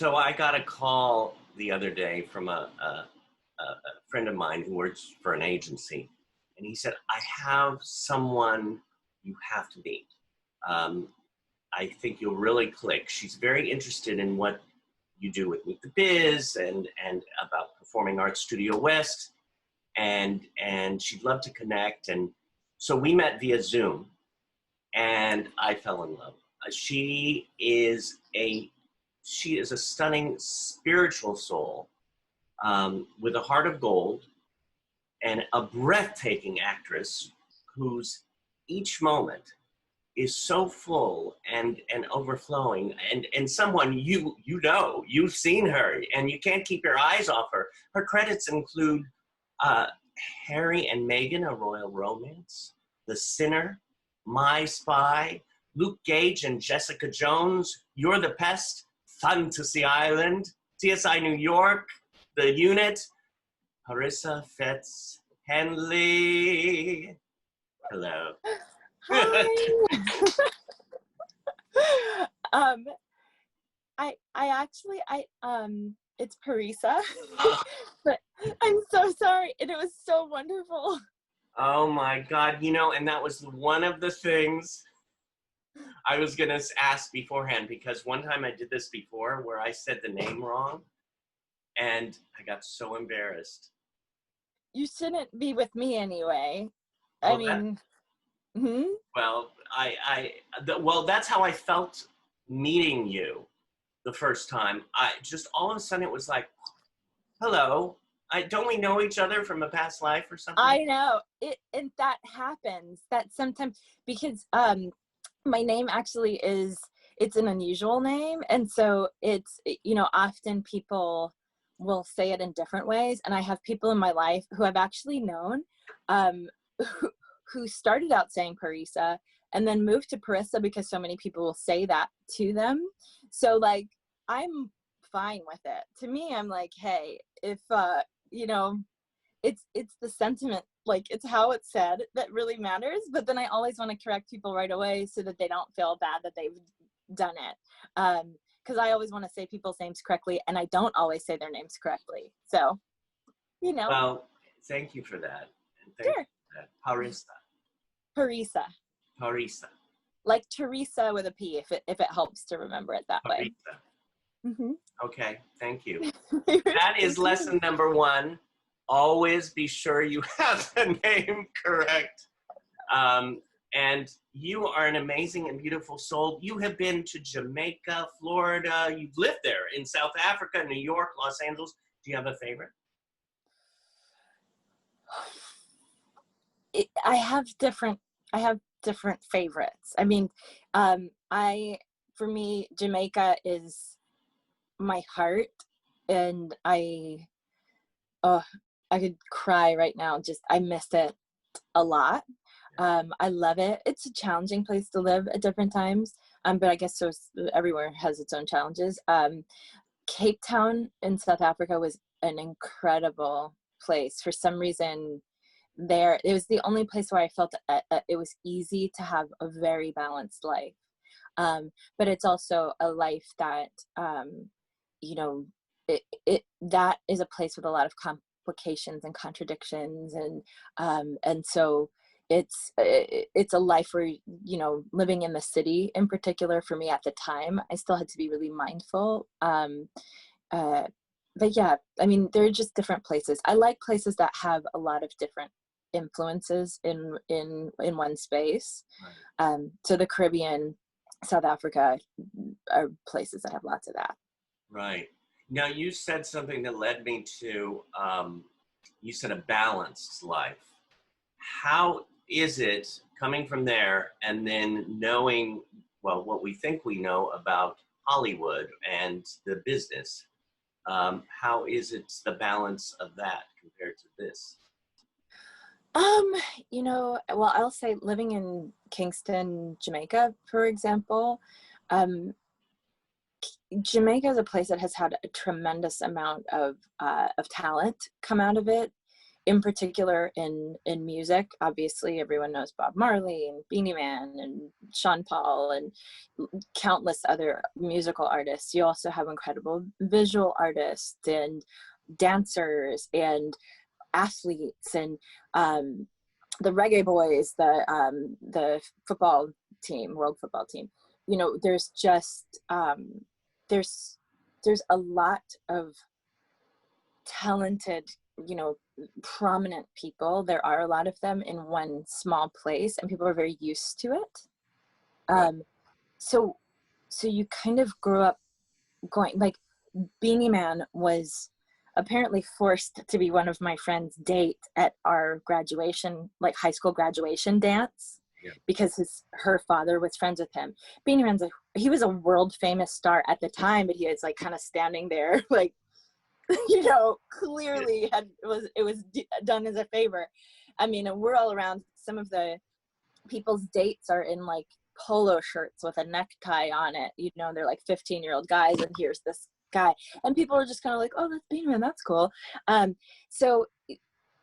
So I got a call the other day from a friend of mine who works for an agency, and he said, I have someone you have to meet. I think you'll really click. She's very interested in what you do with Meet the Biz and about Performing Arts Studio West, and she'd love to connect. And so we met via Zoom, and I fell in love. She is a stunning spiritual soul with a heart of gold and a breathtaking actress whose each moment is so full and overflowing, and someone you've seen her and you can't keep your eyes off her. Her credits include Harry and Meghan, A Royal Romance, The Sinner, My Spy, Luke Gage and Jessica Jones, You're the Pest, Fantasy Island, CSI New York, The Unit, Parisa Fitz-Henley. Hello. Hi. It's Parisa, but I'm so sorry. And it was so wonderful. Oh my God, and that was one of the things I was gonna ask beforehand, because one time I did this before where I said the name wrong and I got so embarrassed. You shouldn't be with me anyway. Well, Well, well, that's how I felt meeting you the first time. I just all of a sudden it was like, hello. Don't we know each other from a past life or something? I know and that happens. That sometimes, because my name actually it's an unusual name, and so it's, often people will say it in different ways, and I have people in my life who I've actually known who started out saying Parisa and then moved to Parisa because so many people will say that to them. So like, I'm fine with it. To me, I'm like, hey, if it's the sentiment, like it's how it's said that really matters. But then I always want to correct people right away so that they don't feel bad that they've done it. Because I always want to say people's names correctly, and I don't always say their names correctly. So, Well, thank you for that. And thank you for that. Parisa. Parisa. Like Teresa with a P, if it helps to remember it that way. Okay, thank you. That is lesson number 1. Always be sure you have the name correct. And you are an amazing and beautiful soul. You have been to Jamaica, Florida. You've lived there, in South Africa, New York, Los Angeles. Do you have a favorite? I have different favorites. I mean, for me, Jamaica is my heart, and I could cry right now. Just, I miss it a lot. I love it. It's a challenging place to live at different times. But I guess so everywhere has its own challenges. Cape Town in South Africa was an incredible place. For some reason, it was the only place where I felt it was easy to have a very balanced life. But it's also a life that, that is a place with a lot of complications and contradictions. And so it's a life where, living in the city in particular, for me at the time, I still had to be really mindful. But yeah, I mean, there are just different places. I like places that have a lot of different influences in one space. So the Caribbean, South Africa are places that have lots of that. Right. Now, you said something that led me to, you said a balanced life. How is it coming from there and then knowing, well, what we think we know about Hollywood and the business? How is it the balance of that compared to this? Well, I'll say living in Kingston, Jamaica, for example, Jamaica is a place that has had a tremendous amount of talent come out of it. in particular in music. Obviously, everyone knows Bob Marley and Beanie Man and Sean Paul and countless other musical artists. You also have incredible visual artists and dancers and athletes and the Reggae Boys, the football team, world football team. You know, there's just there's a lot of talented, you know, prominent people. There are a lot of them in one small place, and people are very used to it. So you kind of grew up going, like, Beanie Man was apparently forced to be one of my friend's date at our graduation, like high school graduation dance, because her father was friends with him. Beanie Man's he was a world famous star at the time, but he was like kind of standing there, like, you know, clearly it was done as a favor. I mean, and we're all around. Some of the people's dates are in like polo shirts with a necktie on it. You know, they're like 15-year-old guys, and here's this guy, and people are just kind of like, oh, that's Beanie Man, that's cool. So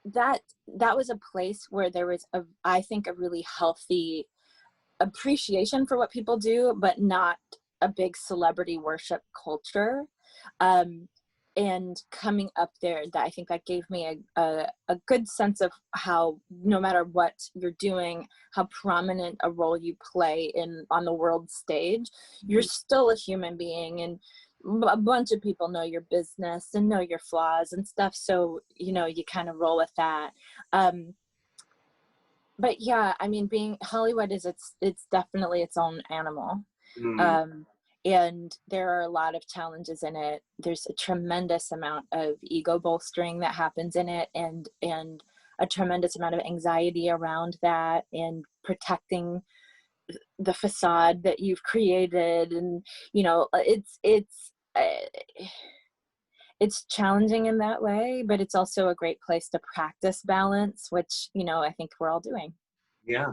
that was a place where there was I think a really healthy appreciation for what people do, but not a big celebrity worship culture. And coming up there, that I think that gave me a good sense of how, no matter what you're doing, how prominent a role you play on the world stage, you're still a human being, and a bunch of people know your business and know your flaws and stuff. So, you know, you kind of roll with that. But yeah, I mean, being Hollywood it's definitely its own animal. And there are a lot of challenges in it. There's a tremendous amount of ego bolstering that happens in it, and a tremendous amount of anxiety around that, and protecting the facade that you've created. And, you know, it's challenging in that way, but it's also a great place to practice balance, which, you know, I think we're all doing. Yeah.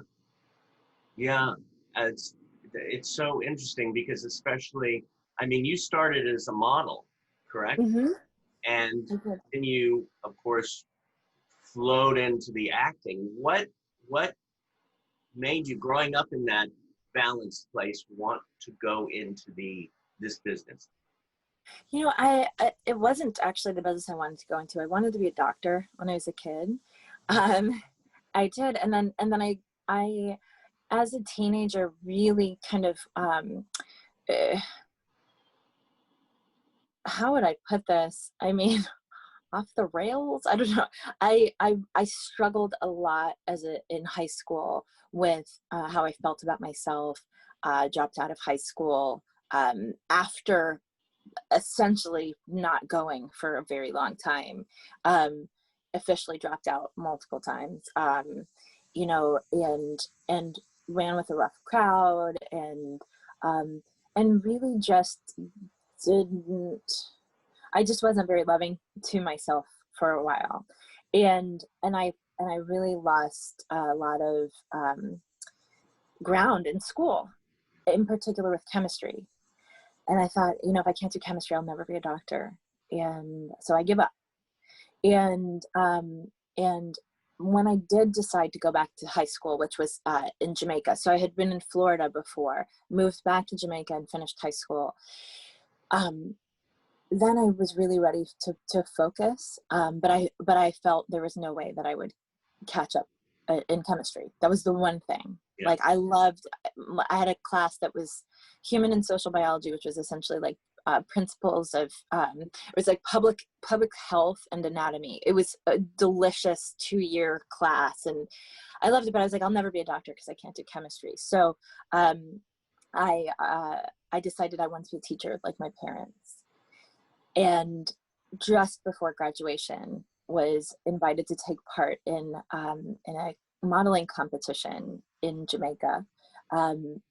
It's so interesting because, especially, I mean, you started as a model, correct? And then you, of course, flowed into the acting. What made you, growing up in that balanced place, want to go into this business? You know, it wasn't actually the business I wanted to go into. I wanted to be a doctor when I was a kid. I did, and then I as a teenager really kind of how would I put this? I mean, off the rails. I don't know. I struggled a lot in high school with how I felt about myself. Dropped out of high school after essentially not going for a very long time. Officially dropped out multiple times. You know, and ran with a rough crowd, and really just I just wasn't very loving to myself for a while, and I really lost a lot of ground in school, in particular with chemistry. And I thought, you know, if I can't do chemistry, I'll never be a doctor. And so I give up. And when I did decide to go back to high school, which was in Jamaica, so I had been in Florida before, moved back to Jamaica and finished high school. Then I was really ready to focus, but I felt there was no way that I would catch up in chemistry. That was the one thing. Yeah. Like I had a class that was human and social biology, which was essentially like principles of it was like public health and anatomy. It was a delicious 2-year class, and I loved it, but I was like, I'll never be a doctor because I can't do chemistry. So I decided I wanted to be a teacher like my parents. And just before graduation, was invited to take part in a modeling competition in Jamaica. And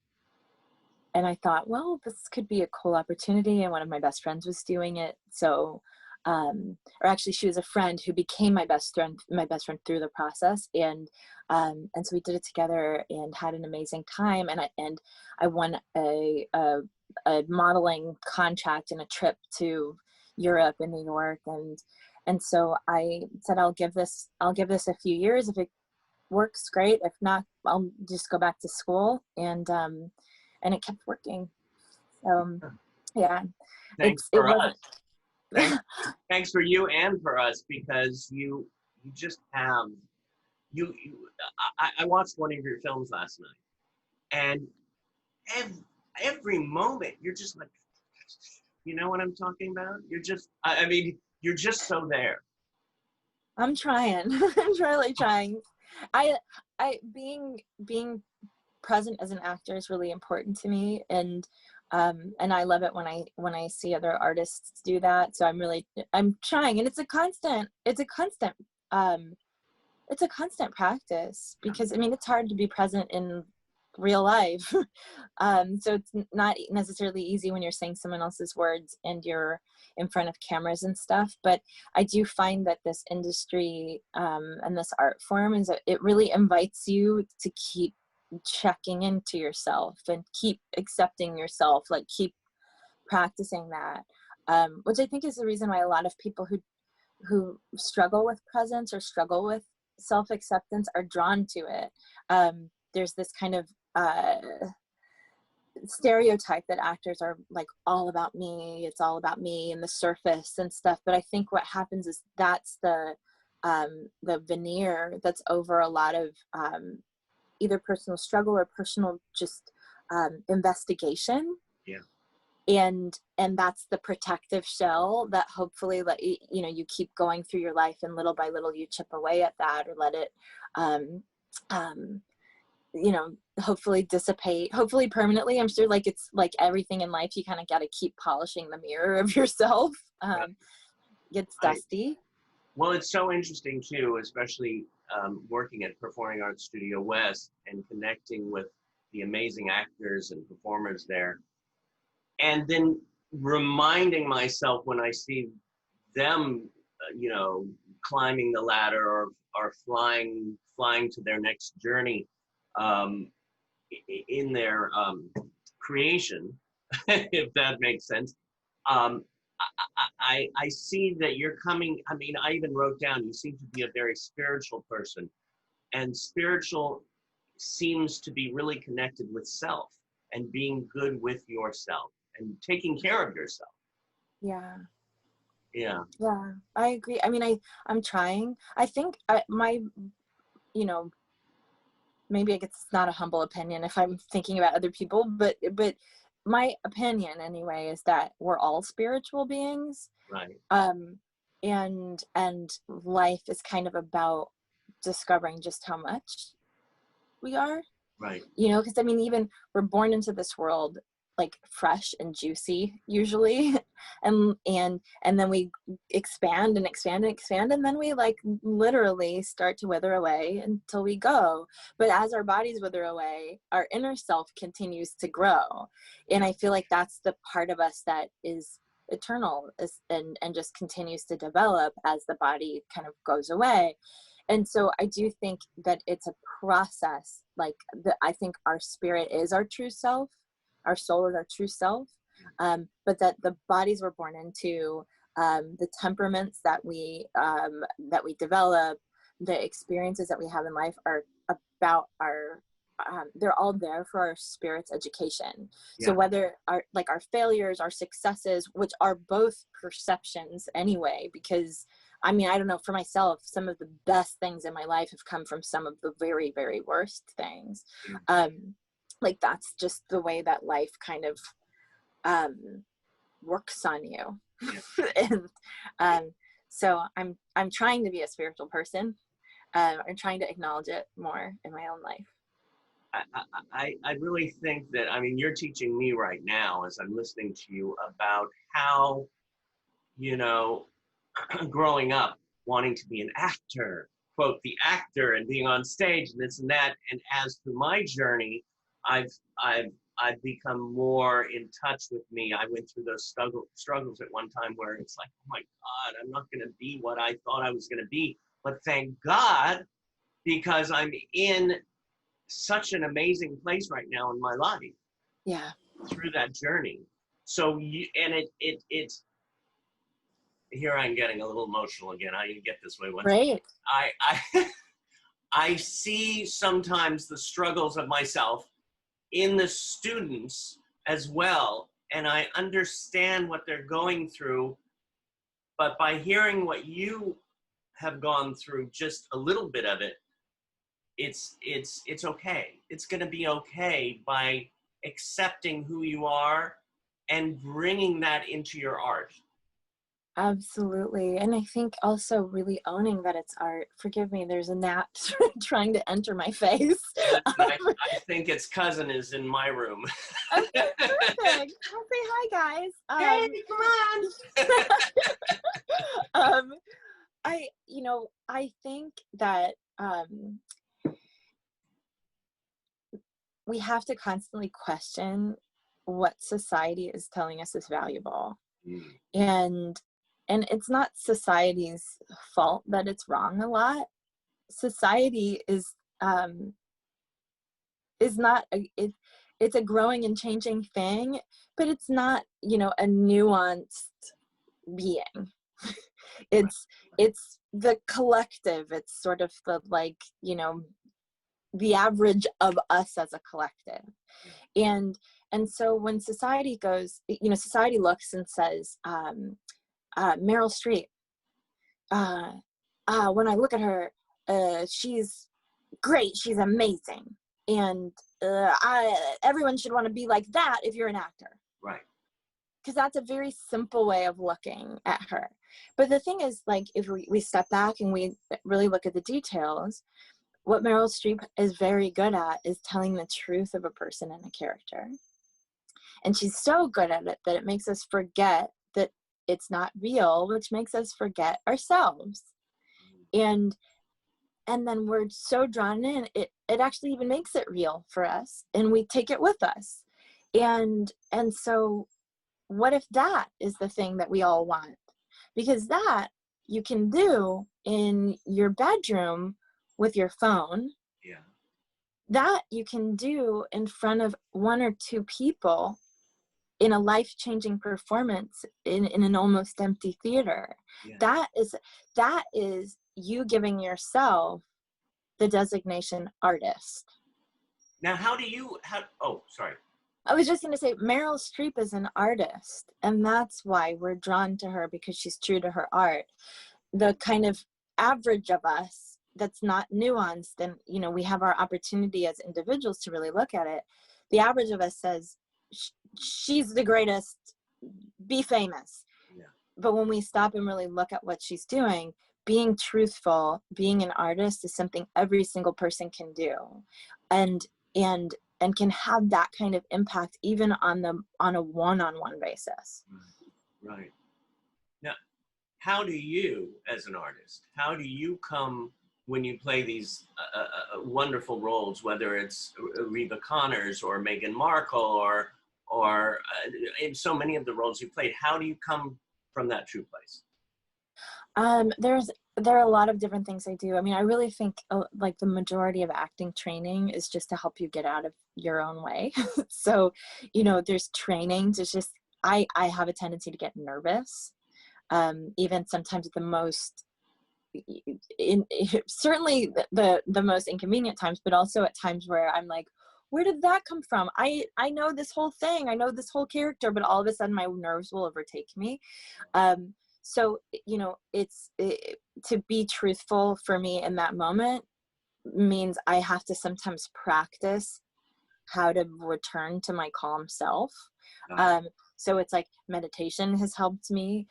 I thought, well, this could be a cool opportunity. And one of my best friends was doing it. So, or actually she was a friend who became my best friend through the process. And so we did it together and had an amazing time. And I won a modeling contract and a trip to Europe and New York. And And so I said, I'll give this a few years. If it works, great. If not, I'll just go back to school. And it kept working. Yeah, Thanks it for wasn't. us. Thanks for you and for us, because you just have, I watched one of your films last night, and every moment you're just like, you know what I'm talking about? You're just, I mean, you're just so there. I'm trying. I'm really trying. I being present as an actor is really important to me, and I love it when I see other artists do that. So I'm trying, and it's a constant practice, because I mean, it's hard to be present in real life. So it's not necessarily easy when you're saying someone else's words and you're in front of cameras and stuff. But I do find that this industry and this art form it really invites you to keep checking into yourself and keep accepting yourself, like keep practicing that, which I think is the reason why a lot of people who struggle with presence or struggle with self-acceptance are drawn to it. There's this kind of stereotype that actors are like all about me, it's all about me and the surface and stuff. But I think what happens is that's the veneer that's over a lot of either personal struggle or personal just investigation. Yeah. And that's the protective shell that hopefully you keep going through your life, and little by little you chip away at that, or let it hopefully dissipate, hopefully permanently. I'm sure, like, it's like everything in life, you kind of got to keep polishing the mirror of yourself. Right. Gets dusty. Well, it's so interesting too, especially working at Performing Arts Studio West and connecting with the amazing actors and performers there. And then reminding myself when I see them, climbing the ladder or flying to their next journey in their creation, if that makes sense. I see that you're coming. I mean, I even wrote down, you seem to be a very spiritual person, and spiritual seems to be really connected with self and being good with yourself and taking care of yourself. Yeah. Yeah. Yeah, I agree. I mean, I'm trying. I think maybe it's not a humble opinion if I'm thinking about other people, but my opinion anyway is that we're all spiritual beings. Right. And life is kind of about discovering just how much we are. Right. Because I mean, even we're born into this world like fresh and juicy usually, and then we expand and expand and expand, and then we like literally start to wither away until we go. But as our bodies wither away, our inner self continues to grow, and I feel like that's the part of us that is eternal, and just continues to develop as the body kind of goes away. And so I do think that it's a process. Like I think our spirit is our true self, our soul is our true self, but that the bodies we're born into, the temperaments that we develop, the experiences that we have in life are about our, they're all there for our spirit's education. Yeah. So whether our failures, our successes, which are both perceptions anyway, because I mean, I don't know, for myself, some of the best things in my life have come from some of the very, very worst things. Like that's just the way that life kind of works on you. And so I'm trying to be a spiritual person. I'm trying to acknowledge it more in my own life. I really think that, I mean, you're teaching me right now as I'm listening to you about how, growing up wanting to be an actor, quote, the actor, and being on stage and this and that. And as through my journey, I've become more in touch with me. I went through those struggles at one time where it's like, oh my God, I'm not going to be what I thought I was going to be. But thank God, because I'm in such an amazing place right now in my life. Yeah. Through that journey. So here I'm getting a little emotional again. I get this way once. Right. I I see sometimes the struggles of myself in the students as well, and I understand what they're going through. But by hearing what you have gone through, just a little bit of it, it's okay. It's going to be okay by accepting who you are and bringing that into your art. Absolutely. And I think also really owning that it's art. Forgive me, there's a gnat trying to enter my face. I think its cousin is in my room. Okay, perfect. I'll say hi, guys. Hey, come on. I think that we have to constantly question what society is telling us is valuable. And it's not society's fault that it's wrong a lot. Society is not it's a growing and changing thing, but it's not, a nuanced being. It's the collective. It's sort of the, like, the average of us as a collective. And so when society goes, society looks and says, Meryl Streep, when I look at her, she's great, she's amazing, and everyone should want to be like that if you're an actor. Right. Because that's a very simple way of looking at her. But the thing is, like, if we step back and we really look at the details, what Meryl Streep is very good at is telling the truth of a person and a character. And she's so good at it that it makes us forget that it's not real, which makes us forget ourselves. And then we're so drawn in, it actually even makes it real for us, and we take it with us. And so what if that is the thing that we all want? Because that you can do in your bedroom with your phone. Yeah. That you can do in front of one or two people in a life-changing performance in an almost empty theater. Yeah. That is you giving yourself the designation artist. Now, oh, sorry. I was just going to say, Meryl Streep is an artist, and that's why we're drawn to her, because she's true to her art. The kind of average of us that's not nuanced, and, we have our opportunity as individuals to really look at it. The average of us says, she's the greatest, be famous. Yeah. But when we stop and really look at what she's doing, being truthful, being an artist is something every single person can do. And can have that kind of impact even on a one-on-one basis. Right. Now, how do you, as an artist, how do you come when you play these wonderful roles, whether it's Reba Connors or Meghan Markle or in so many of the roles you played, how do you come from that true place? There are a lot of different things I do. I mean, I really think like the majority of acting training is just to help you get out of your own way. So, there's training to just, I have a tendency to get nervous, even sometimes at the most, certainly the most inconvenient times, but also at times where I'm like, where did that come from? I know this whole thing, I know this whole character, but all of a sudden my nerves will overtake me. So, to be truthful for me in that moment means I have to sometimes practice how to return to my calm self. So it's like meditation has helped me.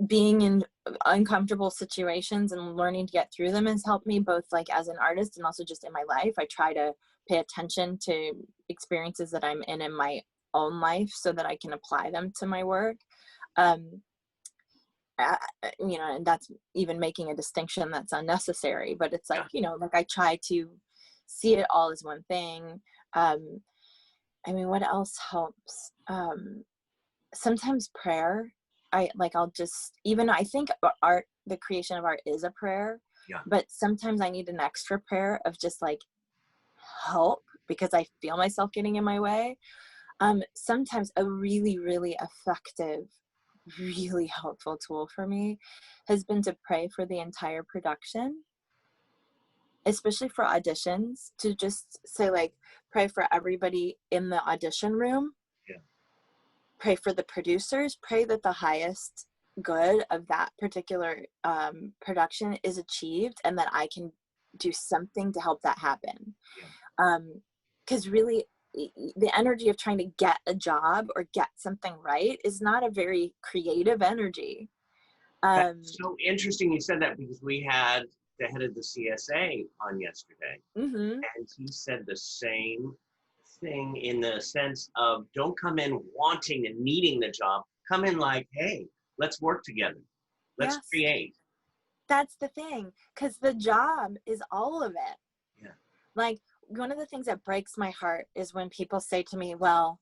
Being in uncomfortable situations and learning to get through them has helped me, both like as an artist and also just in my life. I try to pay attention to experiences that I'm in my own life so that I can apply them to my work. And that's even making a distinction that's unnecessary, but it's like, like I try to see it all as one thing. What else helps? Sometimes prayer. I think art, the creation of art is a prayer, but sometimes I need an extra prayer of just like help, because I feel myself getting in my way. Sometimes a really, really effective really helpful tool for me has been to pray for the entire production, especially for auditions, to just say like, pray for everybody in the audition room. Yeah. Pray for the producers, pray that the highest good of that particular production is achieved and that I can do something to help that happen. Yeah. Because really, the energy of trying to get a job or get something right is not a very creative energy. That's so interesting you said that, because we had the head of the CSA on yesterday, Mm-hmm. and he said the same thing, in the sense of, don't come in wanting and needing the job. Come in like, hey, let's work together. Let's Yes. create. That's the thing, because the job is all of it. Yeah. Like, one of the things that breaks my heart is when people say to me, well,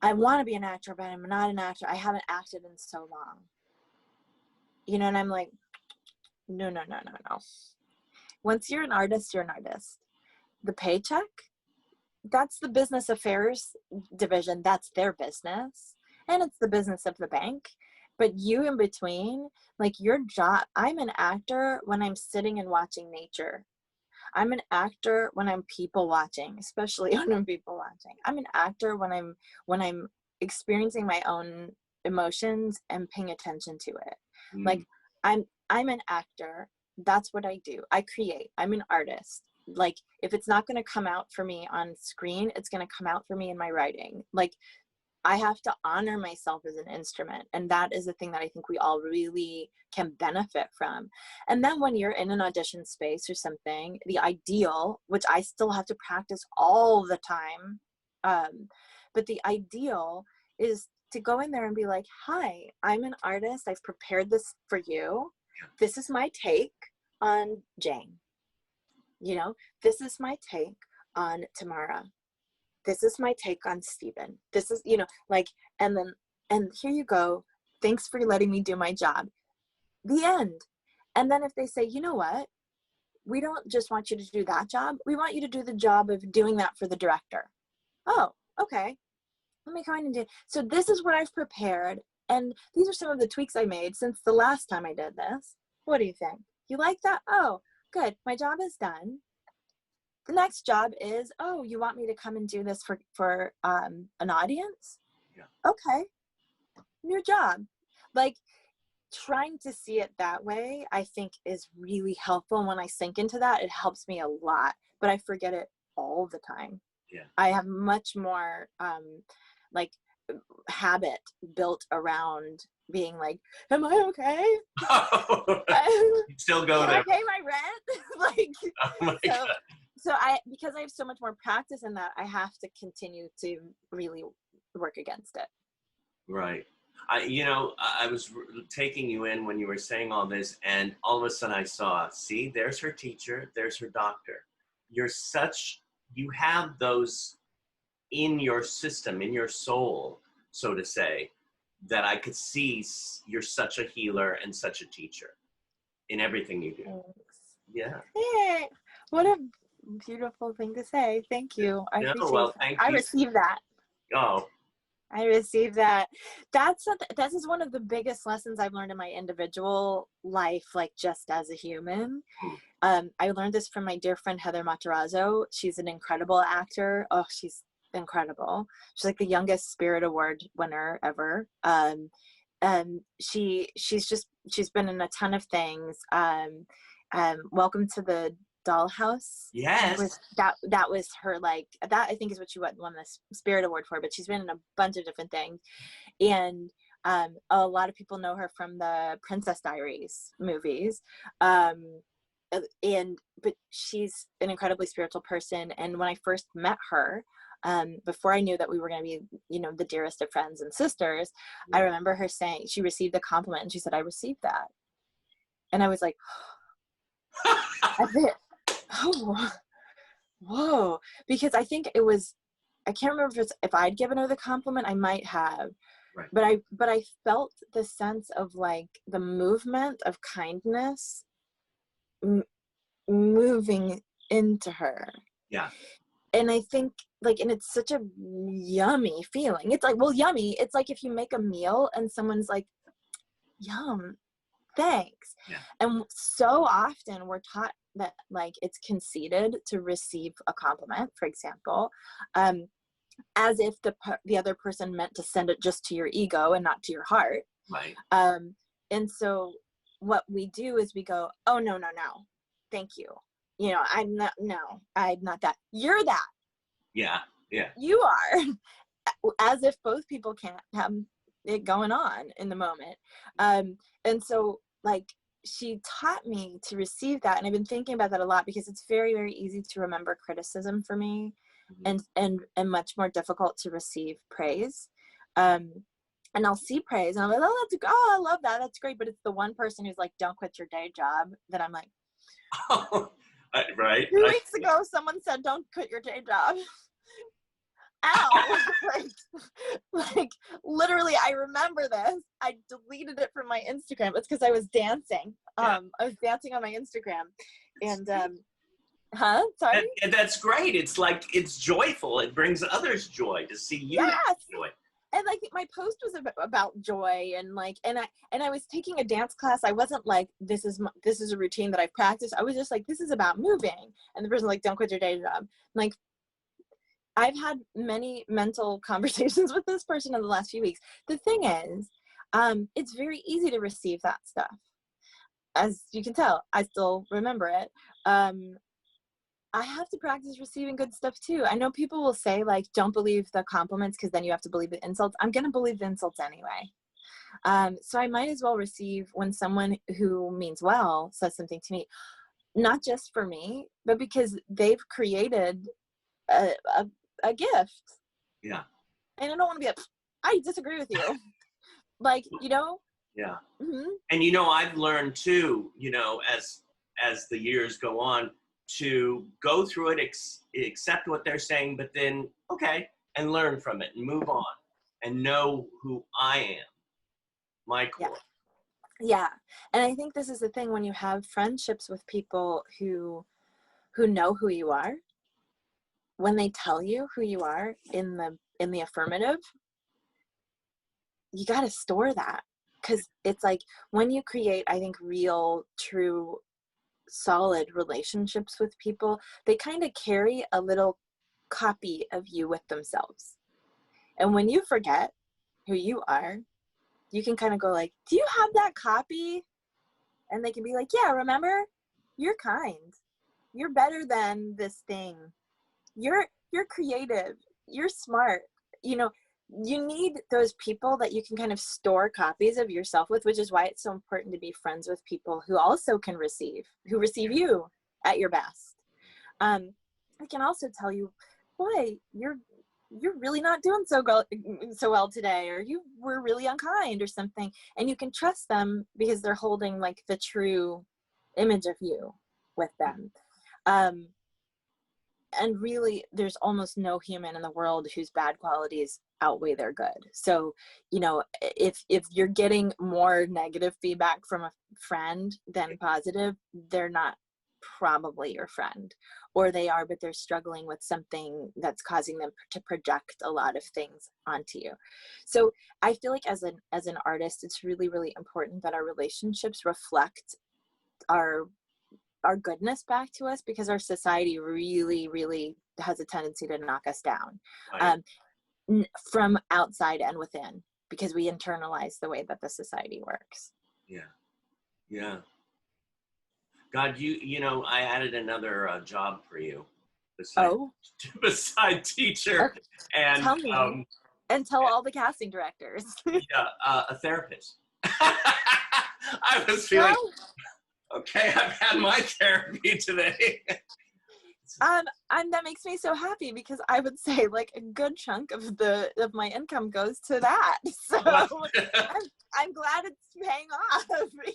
I want to be an actor, but I'm not an actor. I haven't acted in so long. You know, and I'm like, no. Once you're an artist, you're an artist. The paycheck, that's the business affairs division. That's their business. And it's the business of the bank. But you in between, like your job, I'm an actor when I'm sitting and watching nature. I'm an actor when I'm people watching, especially when I'm people watching. I'm an actor when I'm experiencing my own emotions and paying attention to it. Like I'm an actor. That's what I do. I create. I'm an artist. Like if it's not going to come out for me on screen, it's going to come out for me in my writing. Like I have to honor myself as an instrument. And that is the thing that I think we all really can benefit from. And then when you're in an audition space or something, the ideal, which I still have to practice all the time, but the ideal is to go in there and be like, hi, I'm an artist. I've prepared this for you. This is my take on Jane. You know, this is my take on Tamara. This is my take on Stephen. This is, you know, like, and here you go. Thanks for letting me do my job. The end. And then if they say, you know what, we don't just want you to do that job. We want you to do the job of doing that for the director. Oh, okay. Let me come in and do. So this is what I've prepared. And these are some of the tweaks I made since the last time I did this. What do you think? You like that? Oh, good. My job is done. The next job is, oh, you want me to come and do this for an audience? Yeah. Okay. New job. Like trying to see it that way, I think is really helpful. And when I sink into that, it helps me a lot, but I forget it all the time. Yeah. I have much more like habit built around being like, am I okay? You still go Can there. I pay my rent? Like, Oh my God. So because I have so much more practice in that, I have to continue to really work against it. Right. I was taking you in when you were saying all this, and all of a sudden I saw, see, there's her teacher, there's her doctor. You have those in your system, in your soul, so to say, that I could see you're such a healer and such a teacher in everything you do. Thanks. Yeah. Hey, what a beautiful thing to say. Thank you. I appreciate that. Thank I you. received that. Oh. I received that. This is one of the biggest lessons I've learned in my individual life, like just as a human. I learned this from my dear friend, Heather Matarazzo. She's an incredible actor. Oh, she's incredible. She's like the youngest Spirit Award winner ever. And she's been in a ton of things. Welcome to the Dollhouse. Yes. That was her, like, that I think is what she won the Spirit Award for, but she's been in a bunch of different things. And a lot of people know her from the Princess Diaries movies. But she's an incredibly spiritual person. And when I first met her, before I knew that we were going to be, you know, the dearest of friends and sisters, I remember her saying, she received a compliment and she said, I received that. And I was like, oh, whoa. Because I think it was, I can't remember if I'd given her the compliment, I might have. Right. But I felt the sense of like the movement of kindness moving into her. Yeah. And I think like, and it's such a yummy feeling. It's like, well, yummy. It's like if you make a meal and someone's like, yum, thanks. Yeah. And so often we're taught that like it's conceited to receive a compliment, for example, as if the other person meant to send it just to your ego and not to your heart. Right. And so what we do is we go, oh, no, thank you. You know, I'm not that. You're that. Yeah. Yeah. You are. As if both people can't have it going on in the moment. And so like, she taught me to receive that. And I've been thinking about that a lot because it's very, very easy to remember criticism for me, and much more difficult to receive praise. And I'll see praise and I'm like, I love that. That's great. But it's the one person who's like, don't quit your day job, that I'm like, right. 2 weeks ago, someone said, don't quit your day job. Ow. like literally, I remember this. I deleted it from my Instagram. It's because I was dancing. I was dancing on my Instagram. And sorry? And that's great. It's like, it's joyful. It brings others joy to see you have joy. And like my post was about joy, and like, and I was taking a dance class. I wasn't like, this is a routine that I've practiced. I was just like, this is about moving. And the person like, don't quit your day job. Like, I've had many mental conversations with this person in the last few weeks. The thing is, it's very easy to receive that stuff. As you can tell, I still remember it. I have to practice receiving good stuff too. I know people will say like, don't believe the compliments because then you have to believe the insults. I'm going to believe the insults anyway. So I might as well receive when someone who means well says something to me, not just for me, but because they've created a gift. Yeah. And I don't want to be like, I disagree with you. Like, you know? Yeah. Mm-hmm. And, you know, I've learned too, you know, as the years go on, to go through it, accept what they're saying, but then, okay, and learn from it and move on and know who I am, my core. Yeah. And I think this is the thing when you have friendships with people who know who you are, when they tell you who you are in the affirmative, you got to store that. Because it's like when you create, I think, real, true, solid relationships with people, they kind of carry a little copy of you with themselves. And when you forget who you are, you can kind of go like, do you have that copy? And they can be like, yeah, remember? You're kind. You're better than this thing. You're creative. You're smart. You know, you need those people that you can kind of store copies of yourself with, which is why it's so important to be friends with people who also can receive you at your best. I can also tell you, boy, you're really not doing so well today, or you were really unkind or something. And you can trust them because they're holding like the true image of you with them. And really, there's almost no human in the world whose bad qualities outweigh their good. So, you know, if you're getting more negative feedback from a friend than positive, they're not probably your friend, or they are, but they're struggling with something that's causing them to project a lot of things onto you. So I feel like as an artist, it's really, really important that our relationships reflect our goodness back to us, because our society really, really has a tendency to knock us down, Right. From outside and within, because we internalize the way that the society works. Yeah. God, you know, I added another job for you beside teacher. Okay. And tell me, and tell all the casting directors. a therapist. I was feeling, okay, I've had my therapy today. That makes me so happy, because I would say like a good chunk of my income goes to that. So I'm glad it's paying off,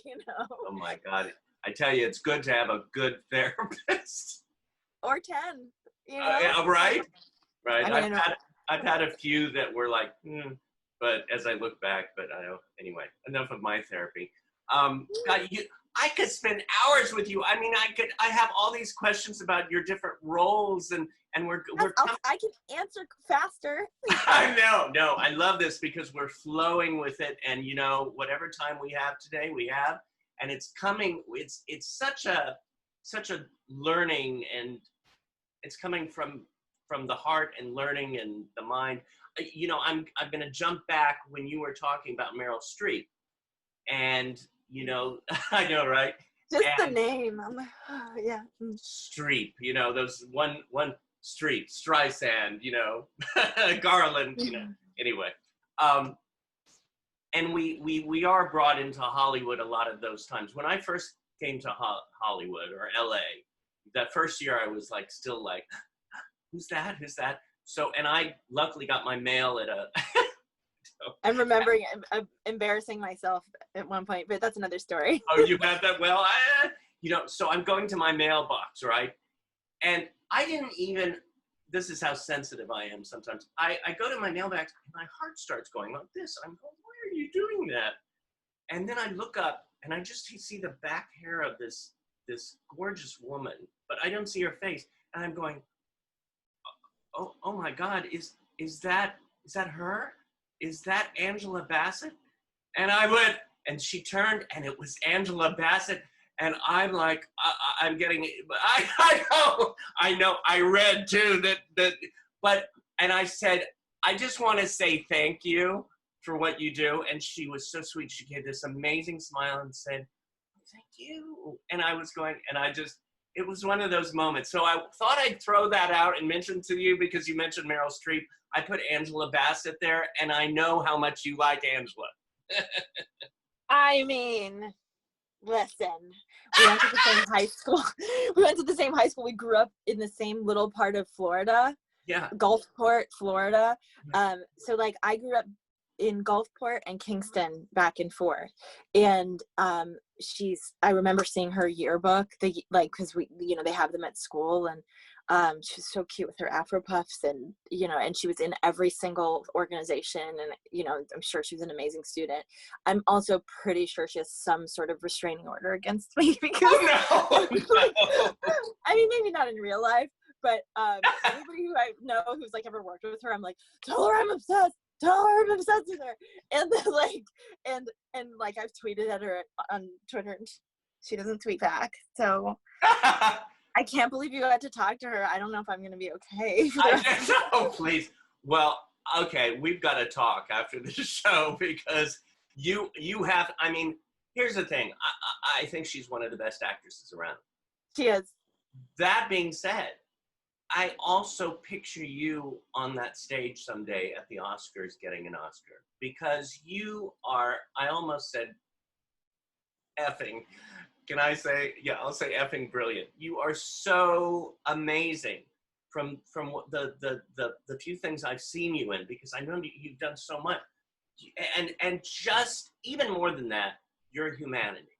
you know. Oh my God. I tell you, it's good to have a good therapist. Or 10, you know. Right. I mean, I've had a few that were like, but as I look back, but I know, anyway, enough of my therapy. God, I could spend hours with you. I mean, I have all these questions about your different roles, and I can answer faster. I know, no, I love this because we're flowing with it, and you know, whatever time we have today, we have, and it's coming. It's such a learning, and it's coming from the heart and learning and the mind. You know, I'm going to jump back when you were talking about Meryl Streep, and you know, I know, right? Just the name. I'm like, oh, yeah. Streep, you know, those one Streep, Streisand, you know, Garland, you know. Anyway, and we are brought into Hollywood a lot of those times. When I first came to Hollywood or LA, that first year I was like, still like, who's that? Who's that? So, and I luckily got my mail at a. I'm remembering embarrassing myself at one point, but that's another story. Oh, you had that? Well, you know, so I'm going to my mailbox, right? And I didn't even, this is how sensitive I am sometimes. I go to my mailbox and my heart starts going like this. I'm going, why are you doing that? And then I look up and I just see the back hair of this gorgeous woman, but I don't see her face. And I'm going, oh my God, is that her? Is that Angela Bassett? And I went, and she turned, and it was Angela Bassett. And I'm like, I'm getting, I know, I read too but I said, I just want to say thank you for what you do. And she was so sweet. She gave this amazing smile and said, thank you. And I was going, and it was one of those moments. So I thought I'd throw that out and mention to you because you mentioned Meryl Streep. I put Angela Bassett there, and I know how much you like Angela. I mean, listen, we went to the same high school. We grew up in the same little part of Florida. Yeah. Gulfport, Florida. So like I grew up in Gulfport and Kingston back and forth. And I remember seeing her yearbook, cause they have them at school, and she's so cute with her Afro puffs, and, and she was in every single organization, and, I'm sure she was an amazing student. I'm also pretty sure she has some sort of restraining order against me because, no. I mean, maybe not in real life, but anybody who I know who's like ever worked with her, I'm like, tell her I'm obsessed. Tell her I'm obsessed with her. And then like I've tweeted at her on Twitter, and she doesn't tweet back. So I can't believe you got to talk to her. I don't know if I'm going to be okay. Oh, please. Well, okay, we've got to talk after this show because you have, I mean, here's the thing. I think she's one of the best actresses around. She is. That being said, I also picture you on that stage someday at the Oscars getting an Oscar because you are, I almost said effing. Can I say, yeah, I'll say effing brilliant. You are so amazing from the few things I've seen you in, because I know you've done so much. And just even more than that, your humanity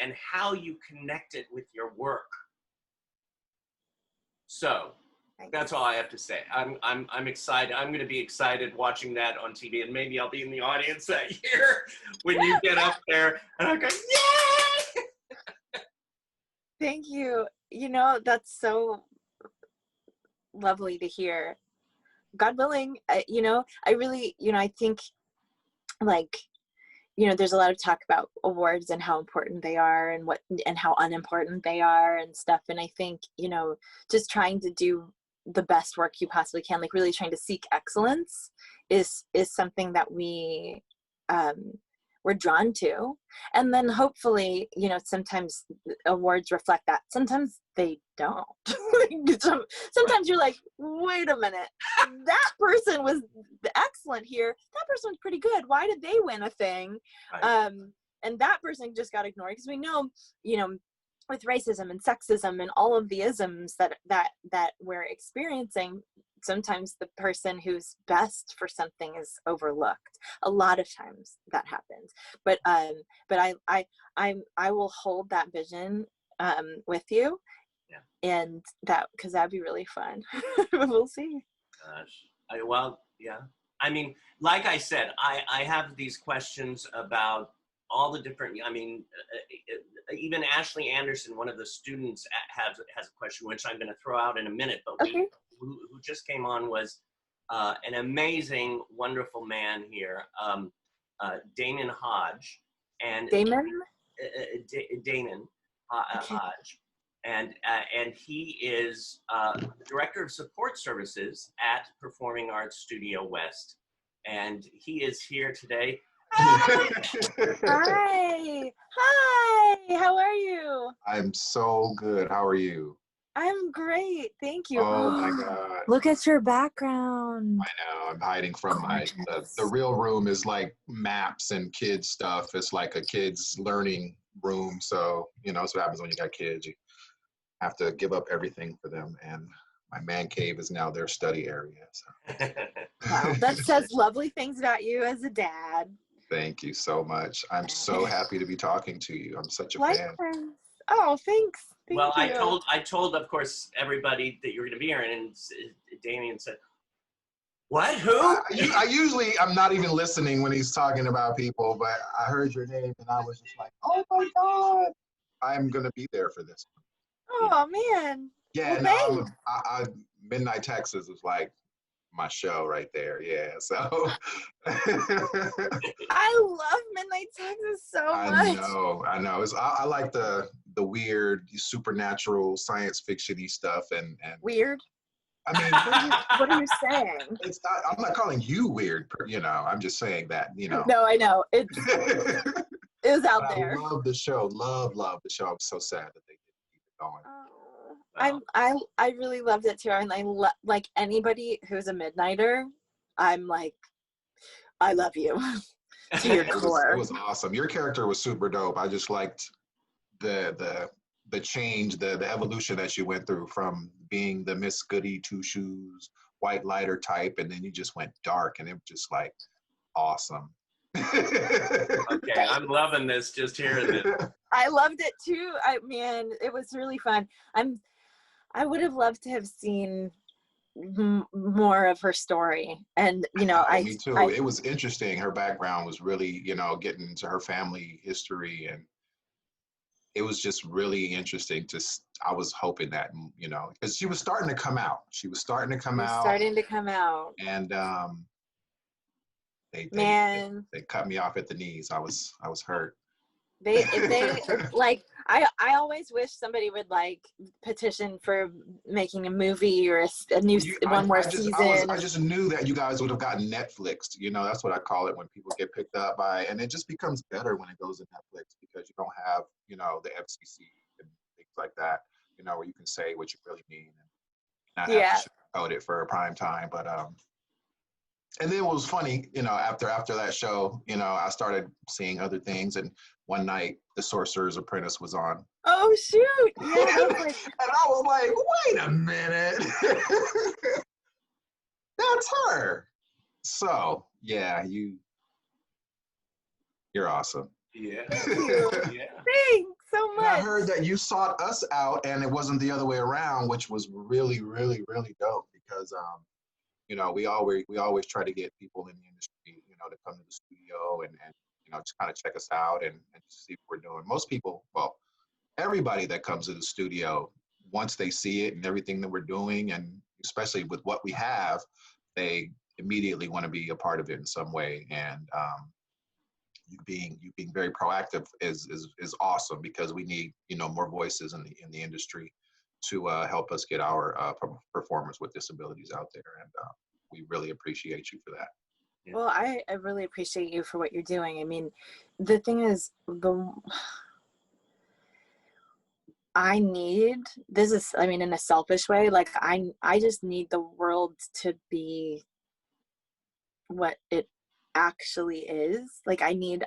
and how you connect it with your work. So that's all I have to say. I'm excited. I'm going to be excited watching that on TV, and maybe I'll be in the audience that year when you get up there, and I'll go, yay! Thank you. That's so lovely to hear. God willing, I really, I think there's a lot of talk about awards and how important they are and how unimportant they are and stuff. And I think, just trying to do the best work you possibly can, like really trying to seek excellence is something that we're drawn to. And then hopefully, sometimes awards reflect that. Sometimes they don't. Sometimes you're like, wait a minute, that person was excellent here. That person's pretty good. Why did they win a thing? Right. And that person just got ignored, because we know, with racism and sexism and all of the isms that we're experiencing, sometimes the person who's best for something is overlooked. A lot of times that happens. But I will hold that vision with you. Yeah. And because that'd be really fun. We'll see. Gosh. Yeah. I mean, like I said, I have these questions about all the different, I mean, even Ashley Anderson, one of the students has a question, which I'm going to throw out in a minute, but Okay. who just came on was an amazing, wonderful man here, DAMIEN HODGE. And Damon? DAMIEN Okay. HODGE. And he is Director of Support Services at Performing Arts Studio West. And he is here today. Hi. Hi. How are you? I'm so good. How are you? I'm great. Thank you. Oh my God. Look at your background. I know. I'm hiding from the real room is like maps and kids stuff. It's like a kids learning room. So, you know, that's what happens when you got kids. You have to give up everything for them. And my man cave is now their study area. So. Wow, that says lovely things about you as a dad. Thank you so much. I'm so happy to be talking to you. I'm such a fan. Oh, thanks. Thank well, you. I told, of course, everybody that you were going to be here, and Damien said, "What? Who?" I'm not even listening when he's talking about people, but I heard your name and I was just like, oh my God, I'm going to be there for this one. Oh, man. Yeah, well, no, Midnight Texas was like my show right there. Yeah, so. I love Midnight Texas so much. I know. I like the weird supernatural science fiction-y stuff and weird. I mean, what are you saying? It's not. I'm not calling you weird. You know, I'm just saying that. You know. No, I know it is out there. I love the show. Love the show. I'm so sad that they didn't keep it going. Oh, I really loved it too, and I like anybody who's a midnighter. I'm like, I love you to your core. It was awesome. Your character was super dope. I just liked the change, the evolution that you went through from being the Miss Goody Two Shoes, white lighter type, and then you just went dark, and it was just like awesome. Okay, I'm loving this. Just hearing this. I loved it too. Man, it was really fun. I would have loved to have seen more of her story, and you know, me too. It was interesting. Her background was really, you know, getting into her family history, and it was just really interesting. I was hoping that, you know, because she was starting to come out. Starting to come out. And they cut me off at the knees. I was hurt. They like I always wish somebody would like petition for making a movie or a new one more season. I just knew that you guys would have gotten Netflixed. You know, that's what I call it when people get picked up by, and it just becomes better when it goes to Netflix because you don't have, you know, the FCC and things like that. You know, where you can say what you really mean and not have to code it for a prime time. But and then what was funny, you know, after that show, you know, I started seeing other things, and one night The Sorcerer's Apprentice was on. Oh shoot! Yeah, and I was like, wait a minute, that's her. So yeah, you're awesome. Yeah. Yeah. Thanks so much. And I heard that you sought us out, and it wasn't the other way around, which was really, really, really dope because you know, we always try to get people in the industry, you know, to come to the studio and you know, just kind of check us out and see what we're doing. Most people, well, everybody that comes to the studio, once they see it and everything that we're doing, and especially with what we have, they immediately want to be a part of it in some way. And you being very proactive is awesome because we need, you know, more voices in the industry to help us get our performers with disabilities out there. And we really appreciate you for that. Yeah. Well, I really appreciate you for what you're doing. I mean, the thing is, I need, this is, I mean, in a selfish way, like I just need the world to be what it actually is. Like I need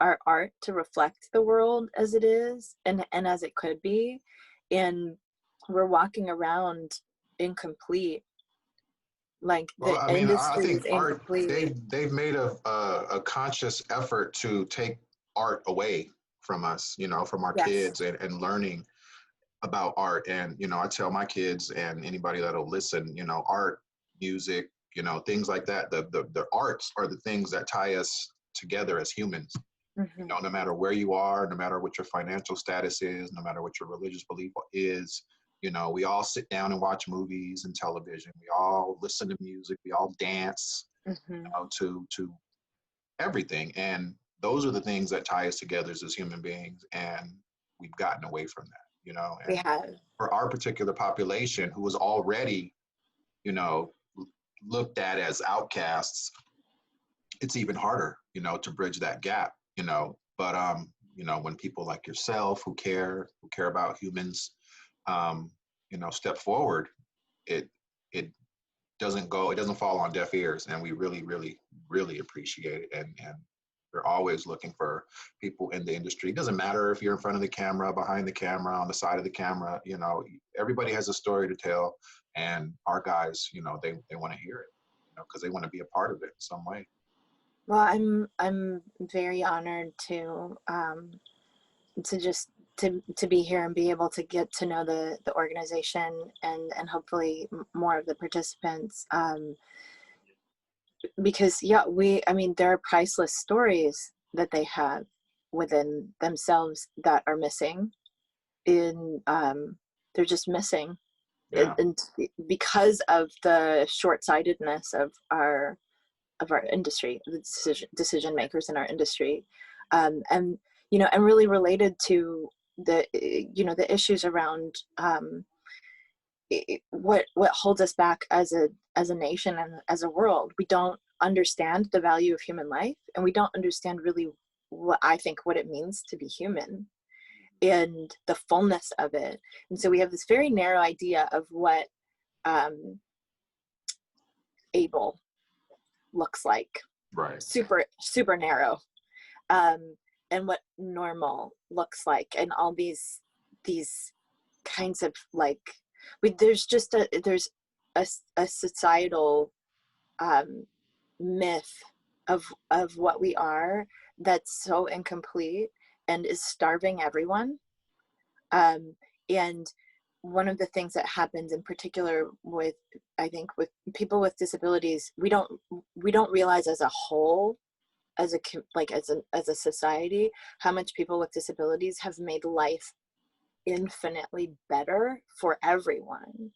our art to reflect the world as it is and as it could be. And we're walking around incomplete. Like the industry is incomplete. They've made a conscious effort to take art away from us, you know, from our kids and learning about art. And, you know, I tell my kids and anybody that'll listen, you know, art, music, you know, things like that. The arts are the things that tie us together as humans. You know, no matter where you are, no matter what your financial status is, no matter what your religious belief is, you know, we all sit down and watch movies and television. We all listen to music. We all dance, you know, to everything. And those are the things that tie us together as human beings. And we've gotten away from that, you know. And We have. for our particular population, who was already, you know, looked at as outcasts, it's even harder, you know, to bridge that gap, you know. But you know, when people like yourself who care about humans, you know, step forward, it doesn't fall on deaf ears, and we really appreciate it. And we're always looking for people in the industry. It doesn't matter if you're in front of the camera, behind the camera, on the side of the camera, you know, everybody has a story to tell, and our guys, you know, they want to hear it, you know, because they want to be a part of it in some way. Well, I'm very honored to just to be here and be able to get to know the organization and hopefully more of the participants, because yeah, I mean, there are priceless stories that they have within themselves that are missing they're just missing. Yeah. And because of the short-sightedness of our industry, the decision makers in our industry, and you know, and really related to the, you know, the issues around what holds us back as a nation and as a world. We don't understand the value of human life, and we don't understand really what it means to be human and the fullness of it. And so we have this very narrow idea of what able looks like, Right. super narrow, and what normal looks like, and all these kinds of, like, there's a societal myth of what we are that's so incomplete and is starving everyone. And one of the things that happens in particular with, I think, with people with disabilities, we don't realize as a whole, as a society, how much people with disabilities have made life infinitely better for everyone.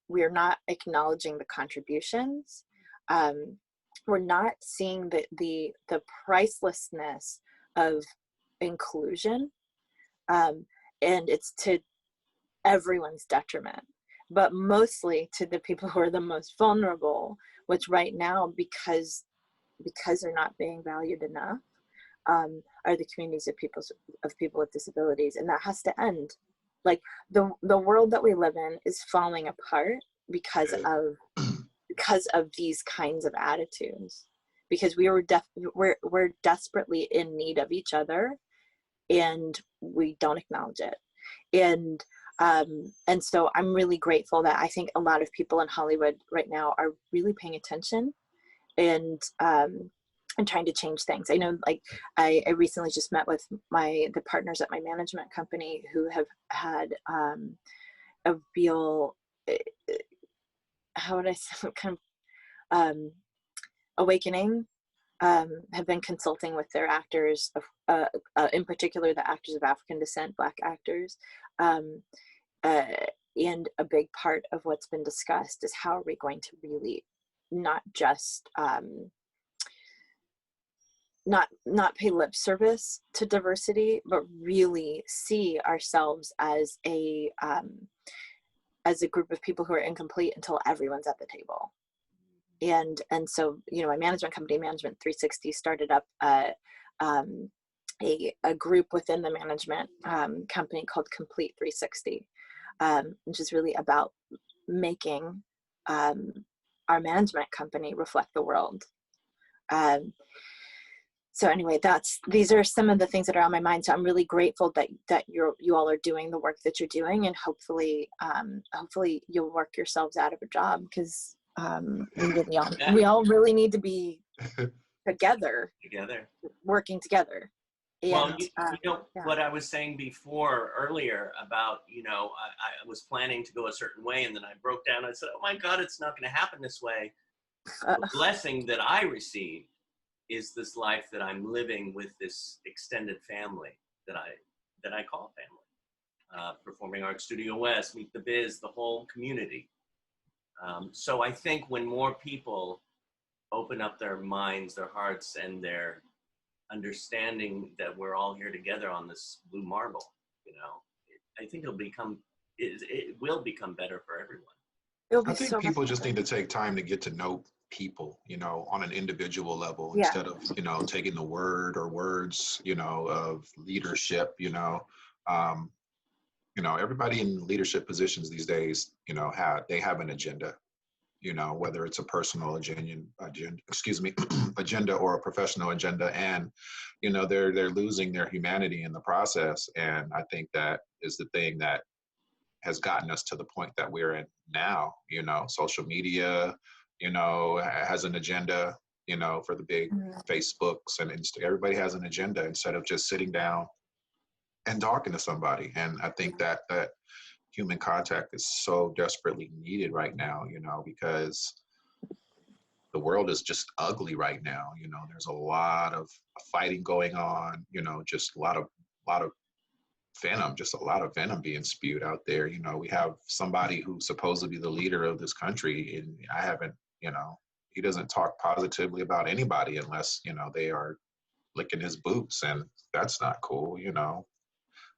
We're not acknowledging the contributions. We're not seeing the pricelessness of inclusion, and it's to everyone's detriment, but mostly to the people who are the most vulnerable, which right now, because they're not being valued enough, are the communities of people with disabilities. And that has to end. Like, the world that we live in is falling apart because of these kinds of attitudes, because we're desperately in need of each other, and we don't acknowledge it. And so I'm really grateful that I think a lot of people in Hollywood right now are really paying attention and trying to change things. I know, like, I recently just met with the partners at my management company who have had a real, how would I say, kind of awakening, have been consulting with their actors, in particular the actors of African descent, Black actors, and a big part of what's been discussed is how are we going to really not just not pay lip service to diversity, but really see ourselves as a group of people who are incomplete until everyone's at the table. And so, you know, my management company, Management 360, started up a group within the management company called Complete 360, which is really about making our management company reflect the world. So anyway, these are some of the things that are on my mind. So I'm really grateful that you all are doing the work that you're doing, and hopefully you'll work yourselves out of a job, because we all really need to be together, working together. And, well, you know, yeah. what I was saying earlier about, you know, I was planning to go a certain way, and then I broke down. I said, oh my God, it's not going to happen this way. The blessing that I received is this life that I'm living with this extended family that I call family. Performing Arts Studio West, Meet the Biz, the whole community. So I think when more people open up their minds, their hearts, and their understanding that we're all here together on this blue marble, you know, I think it will become better for everyone. It'll be I think so people much just better. need to take time to get to know people, you know, on an individual level Yeah. instead of, you know, taking the word or words, you know, of leadership, you know, everybody in leadership positions these days, you know, have an agenda, you know, whether it's a personal agenda, agenda or a professional agenda. And, you know, they're losing their humanity in the process. And I think that is the thing that has gotten us to the point that we're in now. You know, social media, you know, has an agenda, you know, for the big Facebooks and everybody has an agenda instead of just sitting down and talking to somebody. And I think that human contact is so desperately needed right now, you know, because the world is just ugly right now. You know, there's a lot of fighting going on, you know, just a lot of venom, just a lot of venom being spewed out there. You know, we have somebody who's supposed to be the leader of this country, and I haven't, you know, he doesn't talk positively about anybody unless, you know, they are licking his boots, and that's not cool, you know.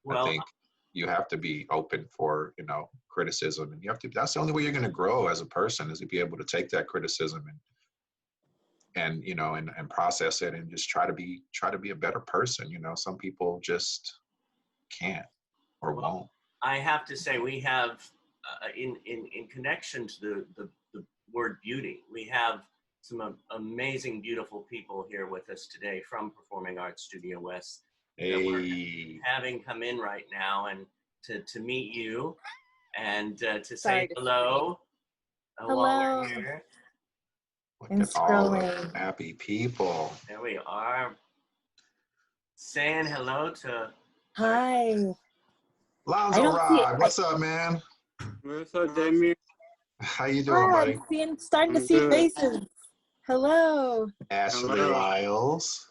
Well, I think you have to be open for, you know, criticism, and you have to, that's the only way you're going to grow as a person, is to be able to take that criticism and you know, and process it and just try to be a better person. You know, some people just can't or won't. I have to say, we have, in connection to the word beauty, we have some amazing, beautiful people here with us today from Performing Arts Studio West that we're having come in right now, and to meet you and to say hello while we're here. Look And at all the scrolling. happy people. There we are. Saying hello to... Hi. Lonzo Rod, what's up, man? What's up, Damien? How you doing, Hi, buddy? starting to see faces. Hello. Ashley Hello. Lyles.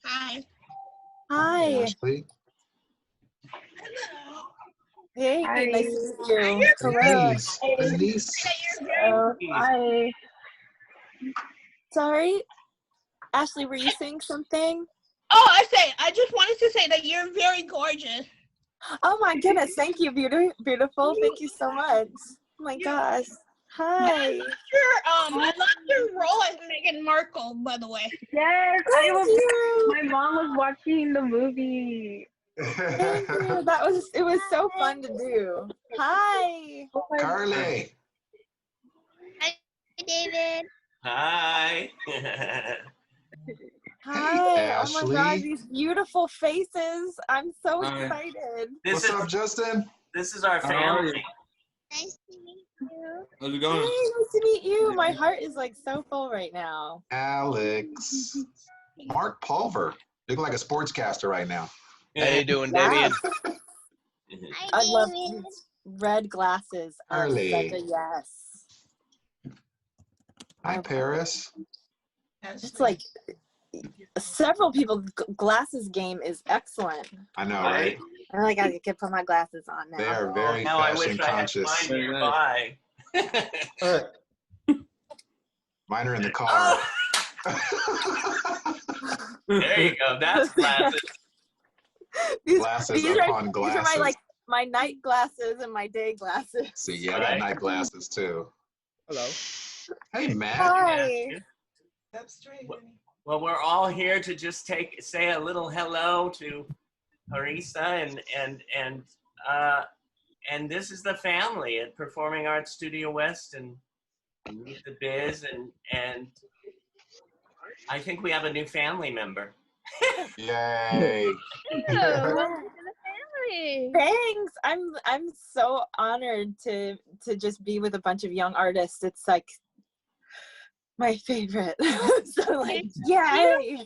Hi. Hi. Ashley. Hey, Hi. nice to meet you. Hello. Denise. Hi. Sorry, Ashley, were you saying something? Oh, I just wanted to say that you're very gorgeous. Oh my goodness, thank you, beautiful. Thank you so much. Oh my gosh. Hi. I love your role as Meghan Markle, by the way. Yes, Thank you. my mom was watching the movie. Thank you. It was so fun to do. Hi. Carly. Hi, David. Hi. Hi. Oh Ashley. my God, these beautiful faces. I'm so Hi. excited. What's up, Justin? This is our How are you? family. Nice to meet you. How's it Hey, going? nice to meet you. My heart is like so full right now. Alex. Mark Pulver. Looking like a sportscaster right now. How you doing, Damien? Yes. Hi, I love David. these red glasses. Are Early. such a yes. Hi, Paris. It's like several people's glasses game is excellent. I know, right? I like I can put my glasses on now. They are very Now I fashion wish I had conscious. mine nearby. Mine are in the car. There you go. That's glasses. Glasses upon These are glasses. my night glasses and my day glasses. See, yeah, I got night glasses too. Hello. Hey, Matt. Hi. Well, we're all here to just say a little hello to Parisa and this is the family at Performing Arts Studio West and Meet the Biz and I think we have a new family member. Yay. Welcome to the family. Thanks. I'm so honored to just be with a bunch of young artists. It's like my favorite. So like, yay.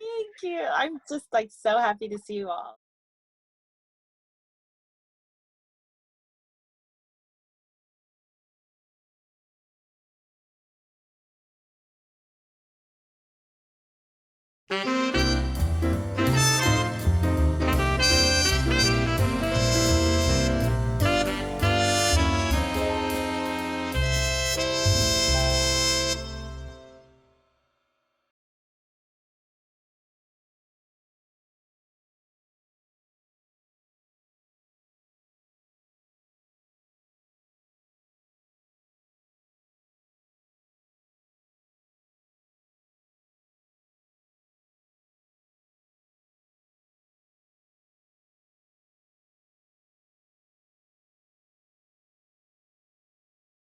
Thank you. I'm just like so happy to see you all. Bye.